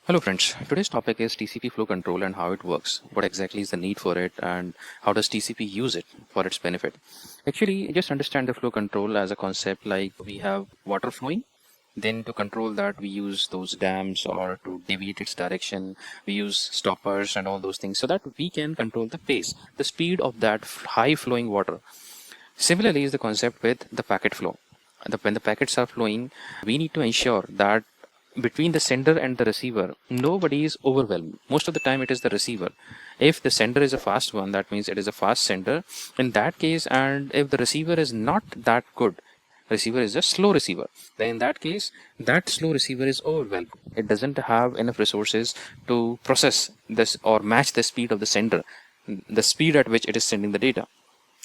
Hello friends, today's topic is TCP flow control and how it works. What exactly is the need for it and how does TCP use it for its benefit? Actually, just understand the flow control as a concept like we have water flowing. Then to control that, we use those dams or to deviate its direction. We use stoppers and all those things so that we can control the pace, the speed of that high flowing water. Similarly is the concept with the packet flow. When the packets are flowing, we need to ensure that between the sender and the receiver, nobody is overwhelmed. Most of the time, it is the receiver. If the sender is a fast one, that means it is a fast sender. In that case, and if the receiver is not that good, receiver is a slow receiver, then in that case, that slow receiver is overwhelmed. It doesn't have enough resources to process this or match the speed of the sender, the speed at which it is sending the data.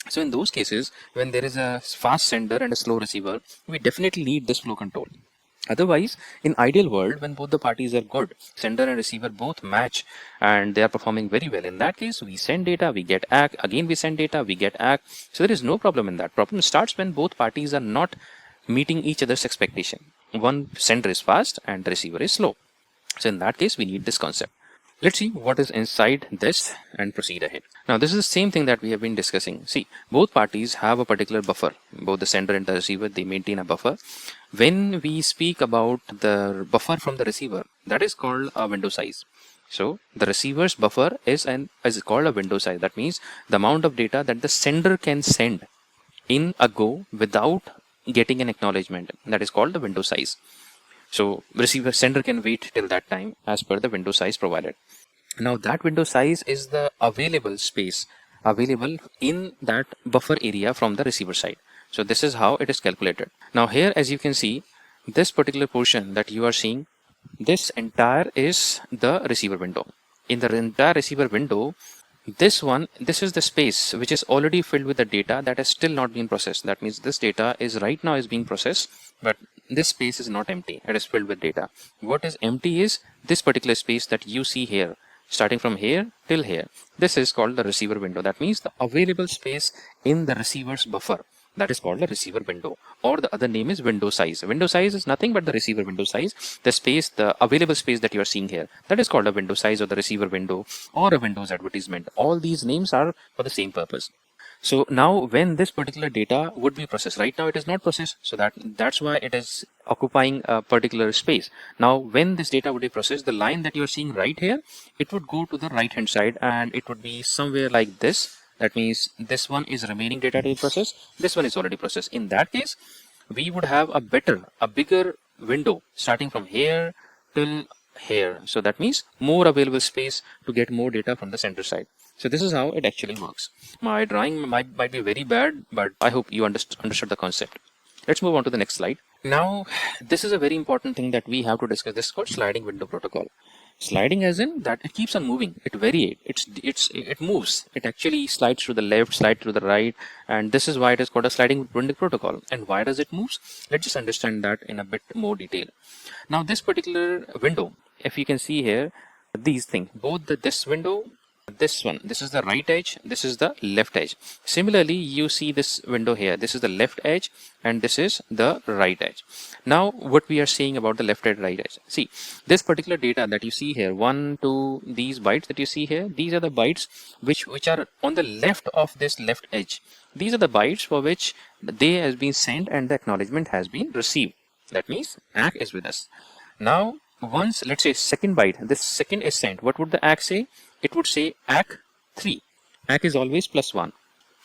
So in those cases, when there is a fast sender and a slow receiver, we definitely need this flow control. Otherwise, in ideal world, when both the parties are good, sender and receiver both match and they are performing very well, in that case, we send data, we get ACK, again we send data, we get ACK. So there is no problem in that. Problem starts when both parties are not meeting each other's expectation. One sender is fast and the receiver is slow. So in that case, we need this concept. Let's see what is inside this and proceed ahead. Now, this is the same thing that we have been discussing. See, both parties have a particular buffer. Both the sender and the receiver, they maintain a buffer. When we speak about the buffer from the receiver, that is called a window size. So, the receiver's buffer is called a window size. That means the amount of data that the sender can send in a go without getting an acknowledgement. That is called the window size. So receiver sender can wait till that time as per the window size provided. Now that window size is the available space available in that buffer area from the receiver side. So this is how it is calculated. Now here, as you can see, this particular portion that you are seeing, this entire is the receiver window. In the entire receiver window, this is the space which is already filled with the data that has still not been processed. That means this data is right now is being processed, but this space is not empty. It is filled with data. What is empty is this particular space that you see here, starting from here till here. This is called the receiver window. That means the available space in the receiver's buffer. That is called the receiver window, or the other name is window size. Window size is nothing but the receiver window size. The space, the available space that you are seeing here, that is called a window size or the receiver window or a Windows advertisement. All these names are for the same purpose. So now when this particular data would be processed, right now it is not processed, so that's why it is occupying a particular space. Now when this data would be processed, the line that you are seeing right here, it would go to the right hand side and it would be somewhere like this. That means this one is remaining data to be processed, this one is already processed. In that case, we would have a bigger window starting from here till here. So that means more available space to get more data from the center side. So this is how it actually works. My drawing might be very bad, but I hope you understood the concept. Let's move on to the next slide. Now, this is a very important thing that we have to discuss. This is called sliding window protocol. Sliding as in that it keeps on moving. It varies. It moves. It actually slides to the left, slides to the right, and this is why it is called a sliding window protocol. And why does it move? Let's just understand that in a bit more detail. Now, this particular window, if you can see here, these things, both this window, this one, this is the right edge, this is the left edge. Similarly, you see this window here, this is the left edge and this is the right edge. Now what we are saying about the left edge, right edge, see this particular data that you see here, 1 2 these bytes that you see here, these are the bytes which are on the left of this left edge. These are the bytes for which they has been sent and the acknowledgement has been received. That means ACK is with us. Now once, let's say second byte, this second is sent, what would the ACK say? It would say ACK 3. ACK is always +1.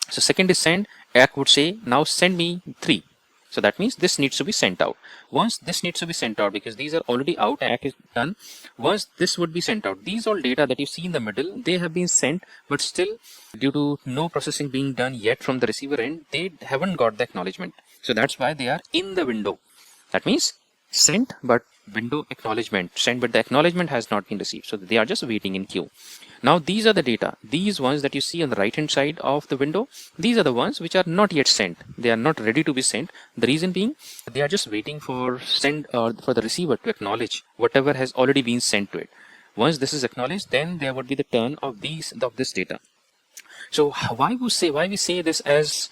So second is sent, ACK would say now send me 3. So that means this needs to be sent out. Once this needs to be sent out, because these are already out, ACK is done. Once this would be sent out, these all data that you see in the middle, they have been sent, but still due to no processing being done yet from the receiver end, they haven't got the acknowledgement. So that's why they are in the window. That means sent but window acknowledgement, sent but the acknowledgement has not been received, so they are just waiting in queue. Now these are the data, these ones that you see on the right hand side of the window, these are the ones which are not yet sent. They are not ready to be sent. The reason being they are just waiting for for the receiver to acknowledge whatever has already been sent to it. Once this is acknowledged, then there would be the turn of this data. So why we say this as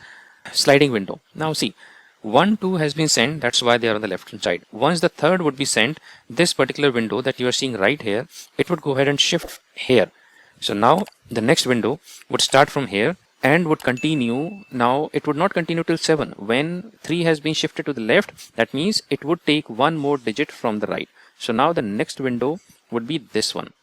sliding window? Now see, 1, 2 has been sent, that's why they are on the left hand side. Once the third would be sent, this particular window that you are seeing right here, it would go ahead and shift here. So now the next window would start from here and would continue. Now it would not continue till 7. When 3 has been shifted to the left, that means it would take one more digit from the right. So now the next window would be this one.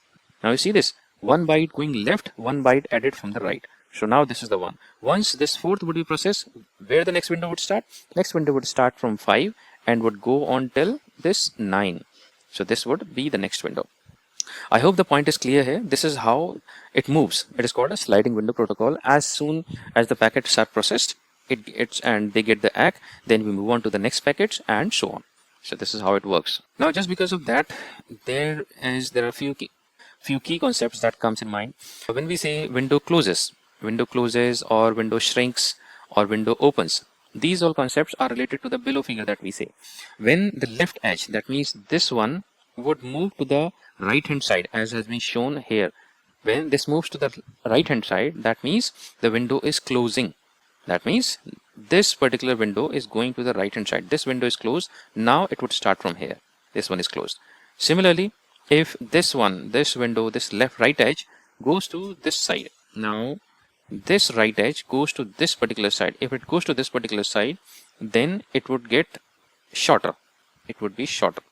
Now you see this, 1 byte going left, 1 byte added from the right. So now this is the one. Once this fourth would be processed, where the next window would start? Next window would start from 5 and would go on till this 9. So this would be the next window. I hope the point is clear here. This is how it moves. It is called a sliding window protocol. As soon as the packets are processed, and they get the ACK, then we move on to the next packets and so on. So this is how it works. Now just because of that, there are a few key concepts that comes in mind. When we say window closes or window shrinks or window opens, these all concepts are related to the below figure that we say. When the left edge, that means this one, would move to the right hand side as has been shown here. When this moves to the right hand side, that means the window is closing. That means this particular window is going to the right hand side. This window is closed. Now it would start from here. This one is closed. Similarly, if this window, this right edge goes to this side. Now this right edge goes to this particular side. If it goes to this particular side, then it would get shorter. It would be shorter.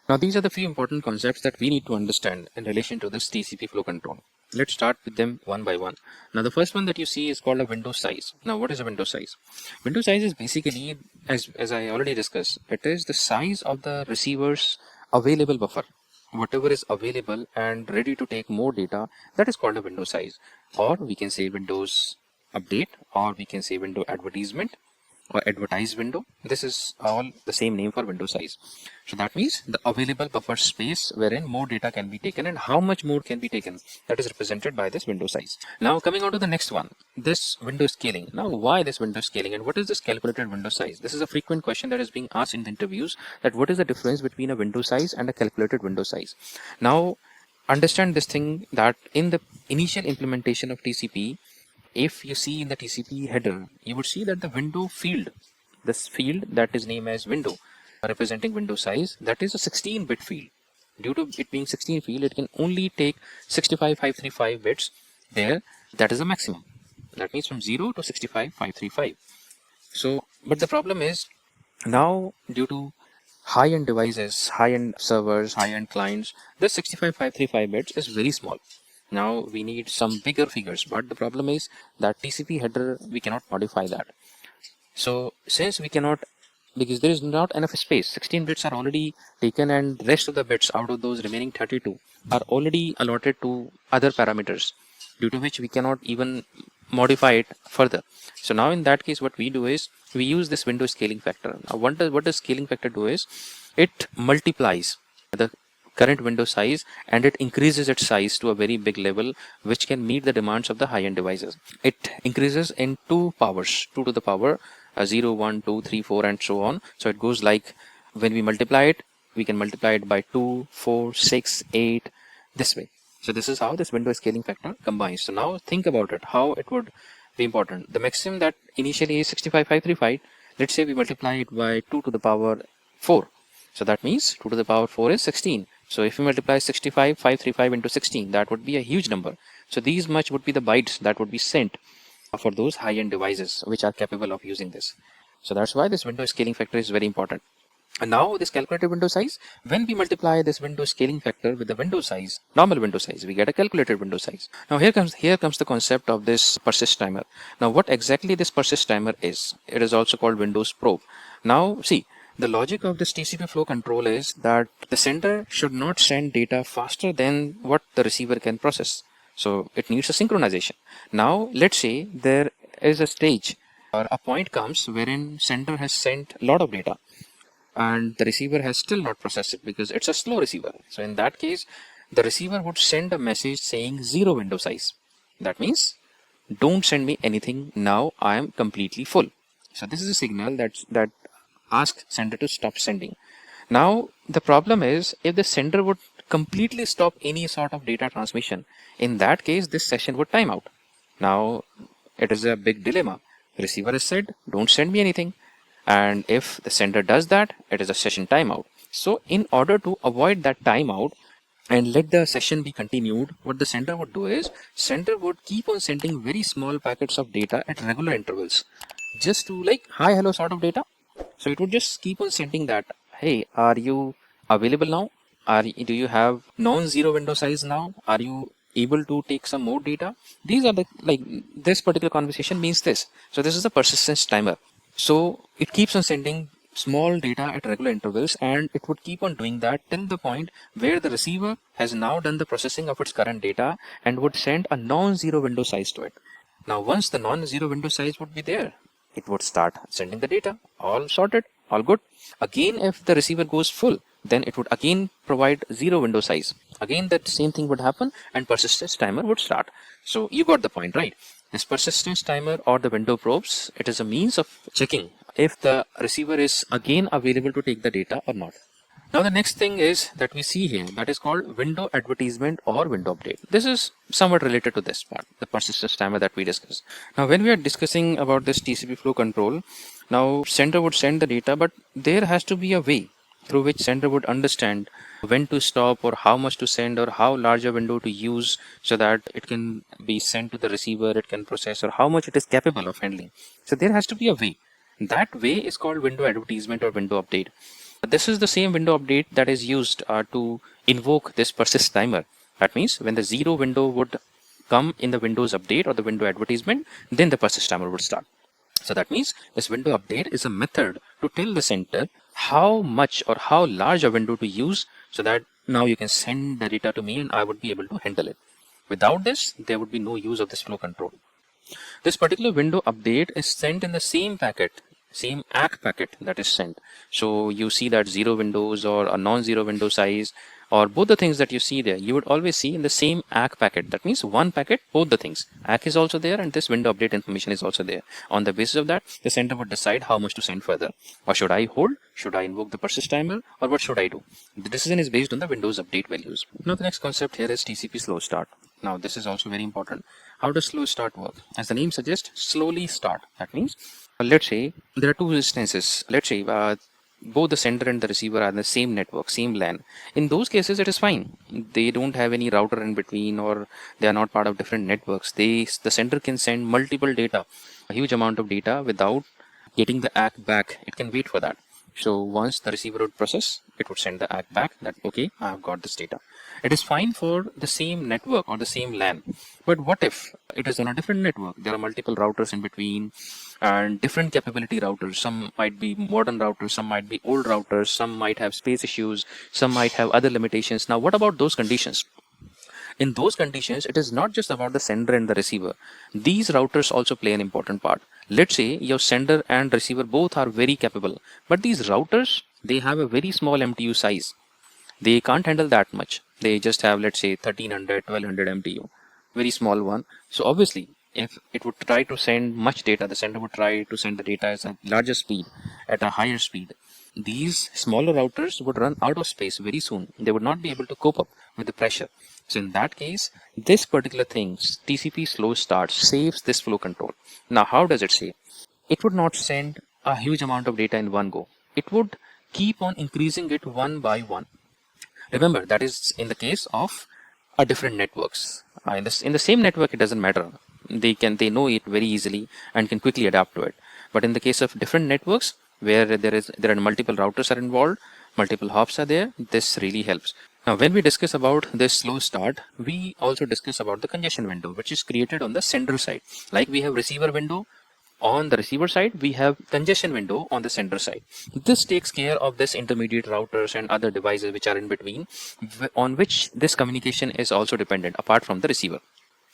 Now these are the few important concepts that we need to understand in relation to this TCP flow control. Let's start with them one by one. Now the first one that you see is called a window size. Now what is a window size? Window size is basically, as I already discussed, it is the size of the receiver's available buffer. Whatever is available and ready to take more data, that is called a window size. Or we can say Windows update, or we can say window advertisement or advertise window. This is all the same name for window size. So that means the available buffer space wherein more data can be taken, and how much more can be taken, that is represented by this window size. Now coming on to the next one, this window scaling. Now why this window scaling and what is this calculated window size? This is a frequent question that is being asked in the interviews, that what is the difference between a window size and a calculated window size. Now understand this thing, that in the initial implementation of TCP, if you see in the TCP header, you would see that the window field, this field that is named as window, representing window size, that is a 16-bit field. Due to it being 16 field, it can only take 65535 bits there. That is the maximum. That means from 0 to 65535. So, but the problem is, now due to high-end devices, high-end servers, high-end clients, this 65535 bits is very small. Now we need some bigger figures, but the problem is that TCP header, we cannot modify that. So since we cannot, because there is not enough space, 16 bits are already taken, and rest of the bits out of those remaining 32 are already allotted to other parameters, due to which we cannot even modify it further. So now in that case, what we do is we use this window scaling factor. Now what does scaling factor do is, it multiplies the current window size and it increases its size to a very big level, which can meet the demands of the high-end devices. It increases in 2 powers, 2 to the power 0, 1, 2, 3, 4 and so on. So it goes like, when we multiply it, we can multiply it by 2, 4, 6, 8, this way. So this is how this window scaling factor combines. So now think about it, how it would be important. The maximum that initially is 65535, let's say we multiply it by 2 to the power 4. So that means 2 to the power 4 is 16. So if you multiply 65535 into 16, that would be a huge number. So these much would be the bytes that would be sent for those high-end devices which are capable of using this. So that's why this window scaling factor is very important. And now this calculated window size, when we multiply this window scaling factor with the window size, normal window size, we get a calculated window size. Now here comes the concept of this persist timer. Now what exactly this persist timer is? It is also called Windows probe. Now see, the logic of this TCP flow control is that the sender should not send data faster than what the receiver can process. So it needs a synchronization. Now let's say there is a stage or a point comes wherein sender has sent a lot of data and the receiver has still not processed it because it's a slow receiver. So in that case, the receiver would send a message saying 0 window size. That means don't send me anything now, I am completely full. So this is a signal that asks sender to stop sending. Now the problem is, if the sender would completely stop any sort of data transmission, in that case this session would time out. Now it is a big dilemma. The receiver has said don't send me anything, And if the sender does that, it is a session timeout. So in order to avoid that timeout and let the session be continued, what the sender would do is sender would keep on sending very small packets of data at regular intervals, just to like hi hello sort of data. So it would just keep on sending that, hey, are you available now? Do you have non-zero window size now? Are you able to take some more data? These are the like this particular conversation means this. So this is the persistence timer. So it keeps on sending small data at regular intervals, and it would keep on doing that till the point where the receiver has now done the processing of its current data and would send a non-zero window size to it. Now once the non-zero window size would be there, it would start sending the data, all sorted, all good. Again, if the receiver goes full, then it would again provide zero window size. Again, that same thing would happen and persistence timer would start. So you got the point, right? This persistence timer or the window probes, it is a means of checking if the receiver is again available to take the data or not. Now the next thing is that we see here, that is called window advertisement or window update. This is somewhat related to this part, the persistence timer that we discussed. Now when we are discussing about this TCP flow control, now sender would send the data, but there has to be a way through which sender would understand when to stop or how much to send or how large a window to use so that it can be sent to the receiver, it can process, or how much it is capable of handling. So there has to be a way. That way is called window advertisement or window update. This is the same window update that is used to invoke this persist timer. That means when the zero window would come in the Windows update or the window advertisement, then the persist timer would start. So that means this window update is a method to tell the center how much or how large a window to use so that now you can send the data to me and I would be able to handle it. Without this, there would be no use of this flow control. This particular window update is sent in the same packet, same ACK packet that is sent. So you see that zero windows or a non-zero window size or both the things that you see there, you would always see in the same ACK packet. That means one packet, both the things. ACK is also there and this window update information is also there. On the basis of that, the sender would decide how much to send further. Or should I hold? Should I invoke the persist timer? Or what should I do? The decision is based on the Windows update values. Now the next concept here is TCP slow start. Now this is also very important. How does slow start work? As the name suggests, slowly start. That means, let's say there are two instances. Let's say both the sender and the receiver are in the same network, same LAN. In those cases, it is fine. They don't have any router in between or they are not part of different networks. The sender can send multiple data, a huge amount of data without getting the ACK back. It can wait for that. So once the receiver would process, it would send the ACK back that, okay, I have got this data. It is fine for the same network or the same LAN. But what if it is on a different network? There are multiple routers in between and different capability routers. Some might be modern routers, some might be old routers, some might have space issues, some might have other limitations. Now, what about those conditions? In those conditions, it is not just about the sender and the receiver. These routers also play an important part. Let's say your sender and receiver both are very capable, but these routers, they have a very small MTU size. They can't handle that much. They just have, let's say, 1300, 1200 MTU, very small one. So obviously, if it would try to send much data, the sender would try to send the data at a larger speed, at a higher speed. These smaller routers would run out of space very soon. They would not be able to cope up with the pressure. So in that case, this particular thing, TCP slow start, saves this flow control. Now, how does it save? It would not send a huge amount of data in one go. It would keep on increasing it one by one. Remember, that is in the case of a different networks. In the same network, it doesn't matter. They know it very easily and can quickly adapt to it. But in the case of different networks where there are multiple routers are involved, multiple hops are there, this really helps. Now, when we discuss about this slow start, we also discuss about the congestion window, which is created on the sender side. Like we have receiver window on the receiver side, we have congestion window on the sender side. This takes care of this intermediate routers and other devices which are in between, on which this communication is also dependent apart from the receiver.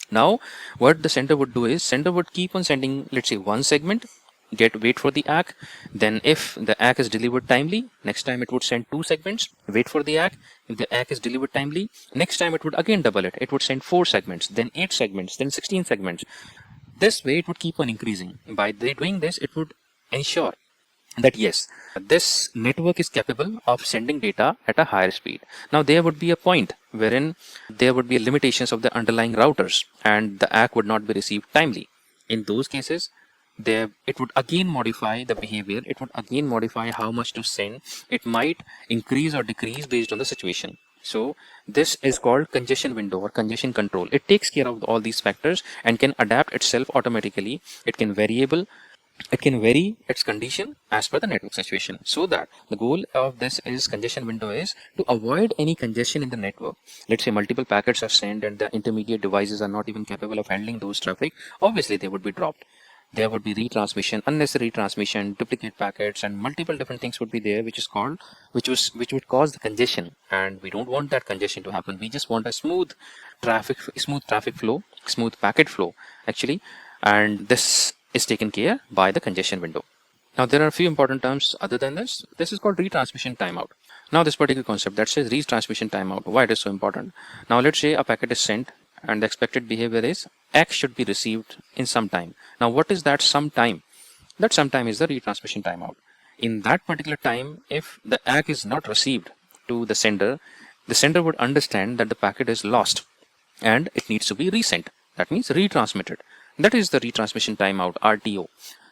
Now, what the sender would do is sender would keep on sending, let's say, one segment, wait for the ACK. Then if the ACK is delivered timely, next time it would send two segments, wait for the ACK. If the ACK is delivered timely, next time it would again double it. It would send 4 segments, then 8 segments, then 16 segments. This way it would keep on increasing. By doing this, it would ensure that yes, this network is capable of sending data at a higher speed. Now there would be a point wherein there would be limitations of the underlying routers and the ACK would not be received timely. In those cases, it would again modify the behavior. It would again modify how much to send. It might increase or decrease based on the situation. So this is called congestion window or congestion control. It takes care of all these factors and can adapt itself automatically. It can vary its condition as per the network situation. So that the goal of this is congestion window is to avoid any congestion in the network. Let's say multiple packets are sent and the intermediate devices are not even capable of handling those traffic. Obviously they would be dropped. There would be retransmission, unnecessary transmission, duplicate packets, and multiple different things would be there, which would cause the congestion. And we don't want that congestion to happen. We just want a smooth traffic flow, smooth packet flow actually. And this is taken care by the congestion window. Now there are a few important terms other than this. This is called retransmission timeout. Now this particular concept that says retransmission timeout, why it is so important. Now let's say a packet is sent and the expected behavior is X should be received in some time. Now what is that some time? That some time is the retransmission timeout. In that particular time, if the X is not received to the sender would understand that the packet is lost and it needs to be resent. That means retransmitted. That is the retransmission timeout, RTO.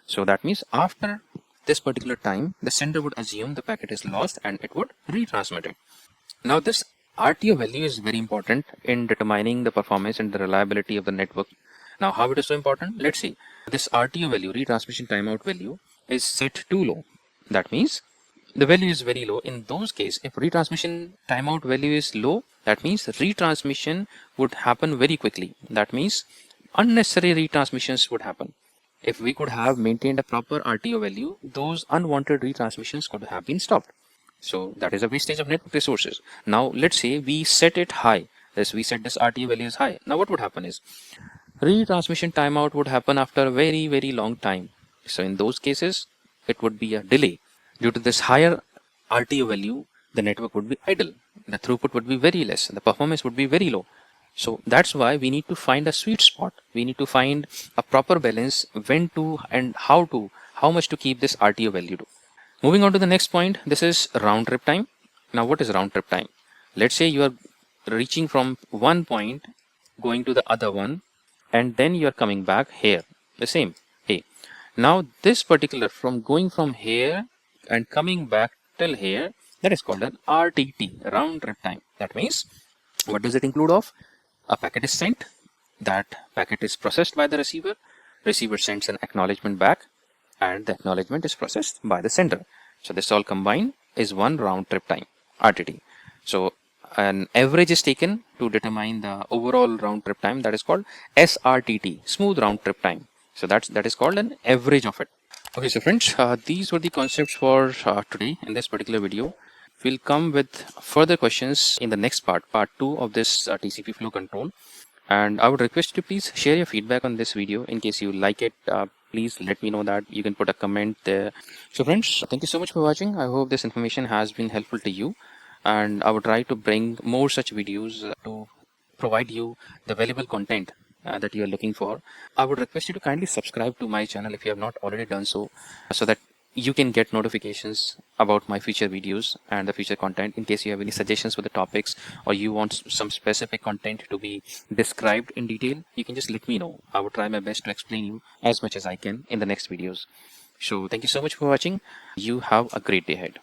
So that means after this particular time, the sender would assume the packet is lost and it would retransmit it. Now this RTO value is very important in determining the performance and the reliability of the network. Now how it is so important? Let's see. This RTO value, retransmission timeout value, is set too low. That means the value is very low. In those cases, if retransmission timeout value is low, that means retransmission would happen very quickly. That means unnecessary retransmissions would happen. If we could have maintained a proper RTO value, those unwanted retransmissions could have been stopped. So that is a wastage of network resources. Now let's say we set it high. We set this RTO value is high. Now what would happen is retransmission timeout would happen after a very, very long time. So in those cases, it would be a delay. Due to this higher RTO value, the network would be idle. The throughput would be very less. The performance would be very low. So that's why we need to find a sweet spot. We need to find a proper balance when to and how much to keep this RTO value to. Moving on to the next point, this is round trip time. Now what is round trip time? Let's say you are reaching from one point, going to the other one, and then you are coming back here, the same. Hey, now this particular from going from here and coming back till here, that is called an RTT, round trip time. That means, what does it include of? A packet is sent, that packet is processed by the receiver sends an acknowledgement back, and the acknowledgement is processed by the sender. So this all combined is one round trip time, RTT. So an average is taken to determine the overall round trip time, that is called SRTT, smooth round trip time. So that is called an average of it. Okay, so friends, these were the concepts for today in this particular video. We'll come with further questions in the next part 2 of this TCP flow control. And I would request you to please share your feedback on this video. In case you like it, please let me know that. You can put a comment there. So friends, thank you so much for watching. I hope this information has been helpful to you. And I will try to bring more such videos to provide you the valuable content that you are looking for. I would request you to kindly subscribe to my channel if you have not already done so that you can get notifications about my future videos and the future content. In case you have any suggestions for the topics or you want some specific content to be described in detail, you can just let me know. I will try my best to explain you as much as I can in the next videos. So thank you so much for watching. You have a great day ahead.